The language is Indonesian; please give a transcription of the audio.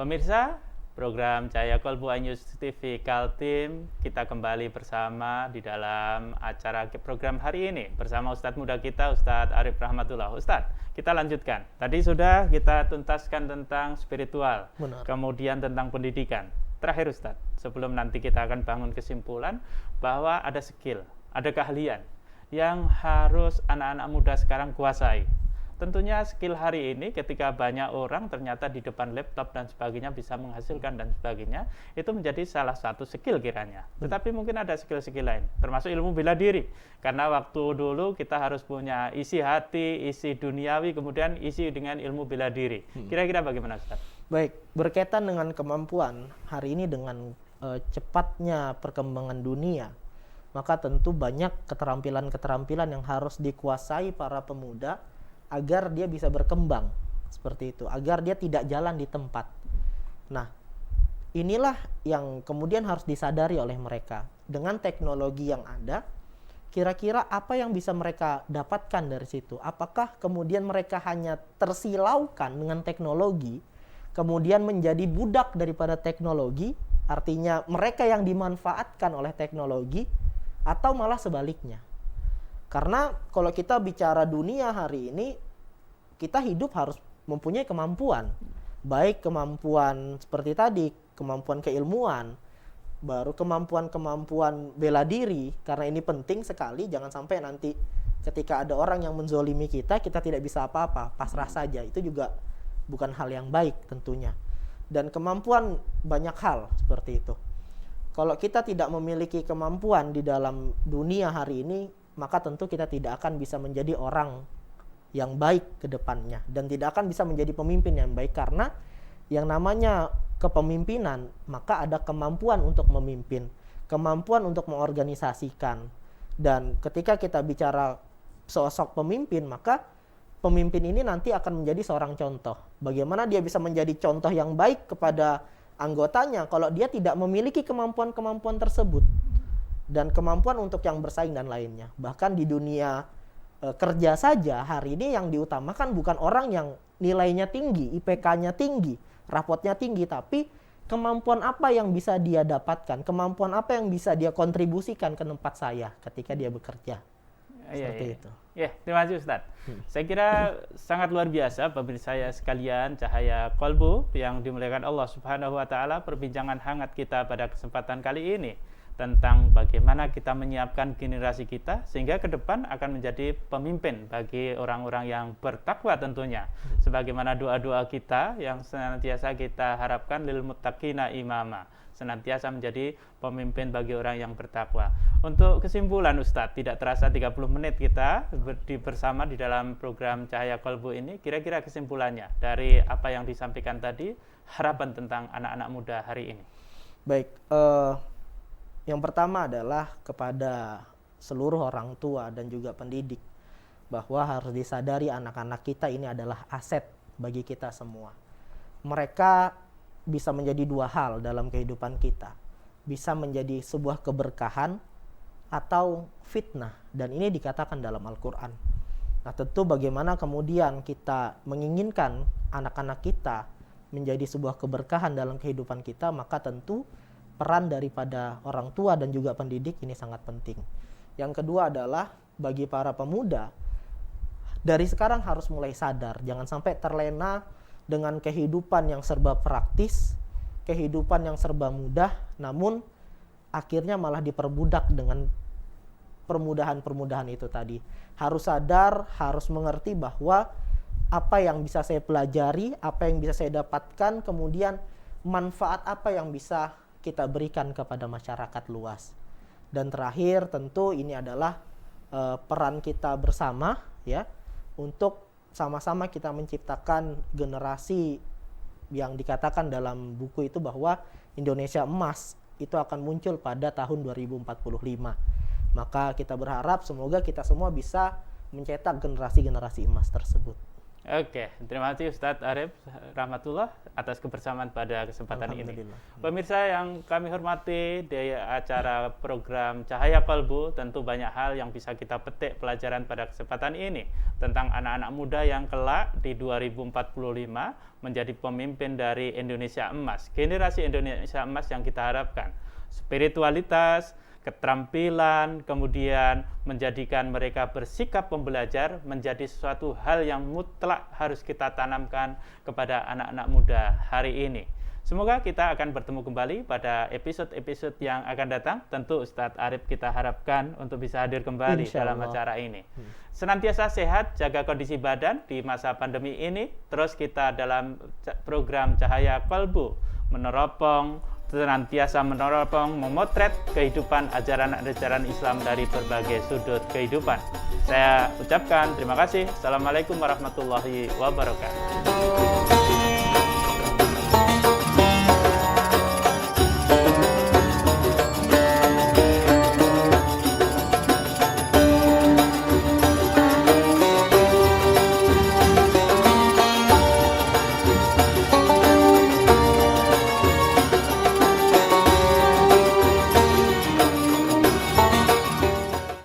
Pemirsa, program Cahaya Kolbu News TV Kaltim, kita kembali bersama di dalam acara program hari ini bersama Ustadz muda kita, Ustadz Arif Rahmatullah. Ustadz, kita lanjutkan. Tadi sudah kita tuntaskan tentang spiritual, Benar. kemudian tentang pendidikan. Terakhir Ustadz, sebelum nanti kita akan bangun kesimpulan bahwa ada skill, ada keahlian yang harus anak-anak muda sekarang kuasai. Tentunya skill hari ini ketika banyak orang ternyata di depan laptop dan sebagainya bisa menghasilkan dan sebagainya, itu menjadi salah satu skill kiranya. Tetapi mungkin ada skill-skill lain, termasuk ilmu bela diri. Karena waktu dulu kita harus punya isi hati, isi duniawi, kemudian isi dengan ilmu bela diri. Kira-kira bagaimana Ustaz? Baik, berkaitan dengan kemampuan hari ini dengan cepatnya perkembangan dunia, maka tentu banyak keterampilan-keterampilan yang harus dikuasai para pemuda agar dia bisa berkembang seperti itu, agar dia tidak jalan di tempat. Nah, inilah yang kemudian harus disadari oleh mereka. Dengan teknologi yang ada, kira-kira apa yang bisa mereka dapatkan dari situ? Apakah kemudian mereka hanya tersilaukan dengan teknologi, kemudian menjadi budak daripada teknologi, artinya mereka yang dimanfaatkan oleh teknologi, atau malah sebaliknya? Karena kalau kita bicara dunia hari ini, kita hidup harus mempunyai kemampuan. Baik kemampuan seperti tadi, kemampuan keilmuan, baru kemampuan-kemampuan bela diri. Karena ini penting sekali, jangan sampai nanti ketika ada orang yang menzolimi kita tidak bisa apa-apa, pasrah saja. Itu juga bukan hal yang baik tentunya. Dan kemampuan banyak hal seperti itu. Kalau kita tidak memiliki kemampuan di dalam dunia hari ini, maka tentu kita tidak akan bisa menjadi orang yang baik ke depannya dan tidak akan bisa menjadi pemimpin yang baik, karena yang namanya kepemimpinan maka ada kemampuan untuk memimpin, kemampuan untuk mengorganisasikan. Dan ketika kita bicara sosok pemimpin, maka pemimpin ini nanti akan menjadi seorang contoh. Bagaimana dia bisa menjadi contoh yang baik kepada anggotanya kalau dia tidak memiliki kemampuan-kemampuan tersebut dan kemampuan untuk yang bersaing dan lainnya. Bahkan di dunia kerja saja hari ini yang diutamakan bukan orang yang nilainya tinggi, IPK-nya tinggi, rapotnya tinggi, tapi kemampuan apa yang bisa dia dapatkan, kemampuan apa yang bisa dia kontribusikan ke tempat saya ketika dia bekerja. Seperti itu. Ya, terima kasih Ustadz. Saya kira sangat luar biasa pemirsa saya sekalian, Cahaya Kolbu yang dimuliakan Allah Subhanahu wa taala, perbincangan hangat kita pada kesempatan kali ini tentang bagaimana kita menyiapkan generasi kita sehingga ke depan akan menjadi pemimpin bagi orang-orang yang bertakwa tentunya. Sebagaimana doa-doa kita yang senantiasa kita harapkan lil muttaqina imama, senantiasa menjadi pemimpin bagi orang yang bertakwa. Untuk kesimpulan Ustadz, tidak terasa 30 menit kita bersama di dalam program Cahaya Kolbu ini, kira-kira kesimpulannya dari apa yang disampaikan tadi, harapan tentang anak-anak muda hari ini. Baik, yang pertama adalah kepada seluruh orang tua dan juga pendidik, bahwa harus disadari anak-anak kita ini adalah aset bagi kita semua. Mereka bisa menjadi dua hal dalam kehidupan kita. Bisa menjadi sebuah keberkahan atau fitnah, dan ini dikatakan dalam Al-Quran. Nah, tentu bagaimana kemudian kita menginginkan anak-anak kita menjadi sebuah keberkahan dalam kehidupan kita, maka tentu peran daripada orang tua dan juga pendidik ini sangat penting. Yang kedua adalah bagi para pemuda, dari sekarang harus mulai sadar, jangan sampai terlena dengan kehidupan yang serba praktis, kehidupan yang serba mudah, namun akhirnya malah diperbudak dengan permudahan-permudahan itu tadi. Harus sadar, harus mengerti bahwa apa yang bisa saya pelajari, apa yang bisa saya dapatkan, kemudian manfaat apa yang bisa kita berikan kepada masyarakat luas. Dan terakhir tentu ini adalah peran kita bersama ya, untuk sama-sama kita menciptakan generasi yang dikatakan dalam buku itu bahwa Indonesia emas itu akan muncul pada tahun 2045. Maka kita berharap semoga kita semua bisa mencetak generasi-generasi emas tersebut. Oke, terima kasih Ustadz Arif Rahmatullah atas kebersamaan pada kesempatan ini. Alhamdulillah. Pemirsa yang kami hormati, di acara program Cahaya Kalbu tentu banyak hal yang bisa kita petik pelajaran pada kesempatan ini tentang anak-anak muda yang kelak di 2045 menjadi pemimpin dari Indonesia Emas, generasi Indonesia Emas yang kita harapkan. Spiritualitas, keterampilan, kemudian menjadikan mereka bersikap pembelajar menjadi sesuatu hal yang mutlak harus kita tanamkan kepada anak-anak muda hari ini. Semoga kita akan bertemu kembali pada episode-episode yang akan datang. Tentu Ustadz Arif kita harapkan untuk bisa hadir kembali dalam acara ini. Senantiasa sehat, jaga kondisi badan di masa pandemi ini. Terus kita dalam program Cahaya Kalbu senantiasa meneropong, memotret kehidupan ajaran-ajaran Islam dari berbagai sudut kehidupan. Saya ucapkan terima kasih. Assalamualaikum warahmatullahi wabarakatuh.